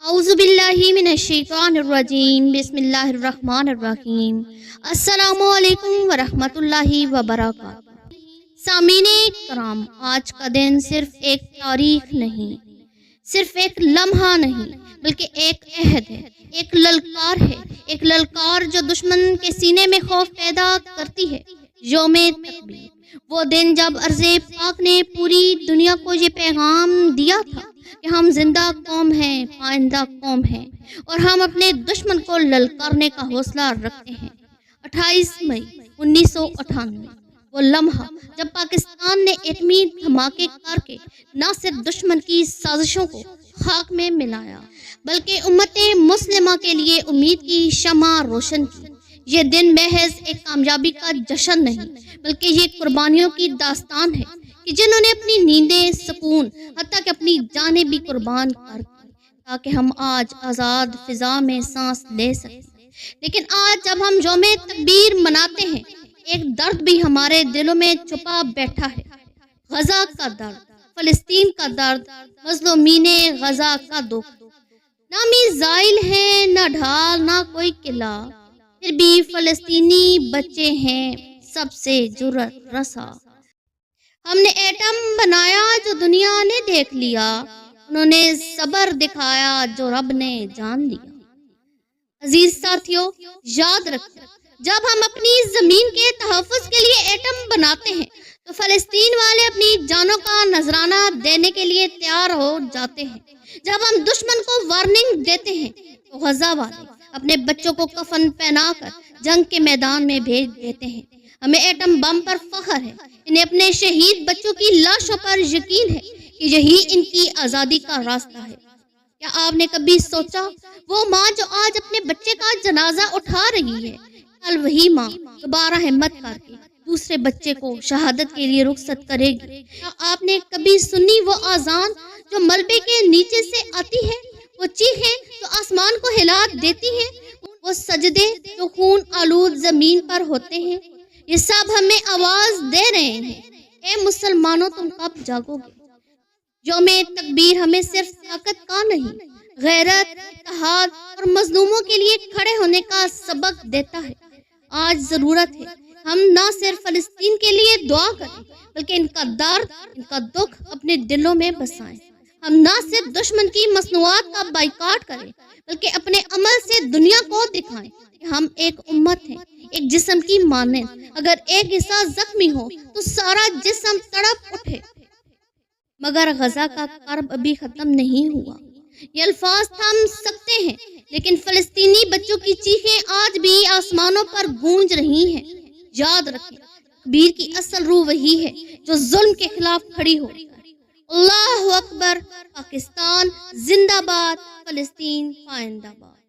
اعوذ باللہ من الشیطان الرجیم بسم اللہ الرحمن الرحیم السلام علیکم ورحمۃ اللہ وبرکاتہ۔ سامعین کرام، آج کا دن صرف ایک تاریخ نہیں، صرف ایک لمحہ نہیں، بلکہ ایک عہد ہے، ایک للکار ہے، ایک للکار جو دشمن کے سینے میں خوف پیدا کرتی ہے۔ یوم تکبیر، وہ دن جب ارض پاک نے پوری دنیا کو یہ پیغام دیا تھا کہ ہم زندہ قوم ہیں، پائندہ قوم ہیں، اور ہم اپنے دشمن کو للکارنے کا حوصلہ رکھتے ہیں۔ 28 مئی 1998، وہ لمحہ جب پاکستان نے ایٹمی دھماکے کر کے نہ صرف دشمن کی سازشوں کو خاک میں ملایا، بلکہ امت مسلمہ کے لیے امید کی شمع روشن کی۔ یہ دن محض ایک کامیابی کا جشن نہیں، بلکہ یہ قربانیوں کی داستان ہے کہ جنہوں نے اپنی نیندیں، سکون، حتیٰ کہ اپنی جانیں بھی قربان کر دی تاکہ ہم آج آزاد فضا میں سانس لے سکیں۔ لیکن آج جب ہم یوم تکبیر مناتے ہیں، ایک درد بھی ہمارے دلوں میں چھپا بیٹھا ہے۔ غزہ کا درد، فلسطین کا درد، مظلومین غزہ کا دکھ۔ نہ میزائل ہے، نہ ڈھال، نہ کوئی قلعہ، پھر بھی فلسطینی بچے ہیں سب سے جرأت رسا۔ ہم نے ایٹم بنایا جو دنیا نے دیکھ لیا، انہوں نے صبر دکھایا جو رب نے جان لیا۔ عزیز ساتھیوں، یاد رکھیں، جب ہم اپنی زمین کے تحفظ کے لیے ایٹم بناتے ہیں تو فلسطین والے اپنی جانوں کا نذرانہ دینے کے لیے تیار ہو جاتے ہیں۔ جب ہم دشمن کو وارننگ دیتے ہیں تو غزہ والے اپنے بچوں کو کفن پہنا کر جنگ کے میدان میں بھیج دیتے ہیں۔ ہمیں ایٹم بم پر فخر ہے، انہیں اپنے شہید بچوں کی لاشوں پر یقین ہے کہ یہی ان کی آزادی کا راستہ ہے۔ کیا آپ نے کبھی سوچا، وہ ماں جو آج اپنے بچے کا جنازہ اٹھا رہی ہے، کل وہی ماں دوبارہ ہمت کر کے دوسرے بچے کو شہادت کے لیے رخصت کرے گی؟ کیا آپ نے کبھی سنی وہ آذان جو ملبے کے نیچے سے آتی ہے، وہ چیخیں جو آسمان کو ہلا دیتی ہیں، وہ سجدے جو خون آلود زمین پر ہوتے ہیں؟ یہ سب ہمیں آواز دے رہے ہیں، اے مسلمانوں، تم کب جاگو گے؟ یوم تکبیر ہمیں صرف طاقت کا نہیں، غیرت، اتحاد اور مظلوموں کے لیے کھڑے ہونے کا سبق دیتا ہے۔ آج ضرورت ہے ہم نہ صرف فلسطین کے لیے دعا کریں، بلکہ ان کا درد، ان کا دکھ اپنے دلوں میں بسائیں۔ ہم نہ صرف دشمن کی مصنوعات کا بائیکاٹ کریں، بلکہ اپنے عمل سے دنیا کو دکھائیں کہ ہم ایک امت ہیں، ایک جسم کی مانند۔ اگر ایک حصہ زخمی ہو تو سارا جسم تڑپ اٹھے۔ مگر غزہ کا کرب ابھی ختم نہیں ہوا۔ یہ الفاظ تھم سکتے ہیں، لیکن فلسطینی بچوں کی چیخیں آج بھی آسمانوں پر گونج رہی ہیں۔ یاد رکھیں، تکبیر کی اصل روح وہی ہے جو ظلم کے خلاف کھڑی ہو۔ اللہ اکبر، پاکستان زندہ باد، فلسطین پائندہ باد۔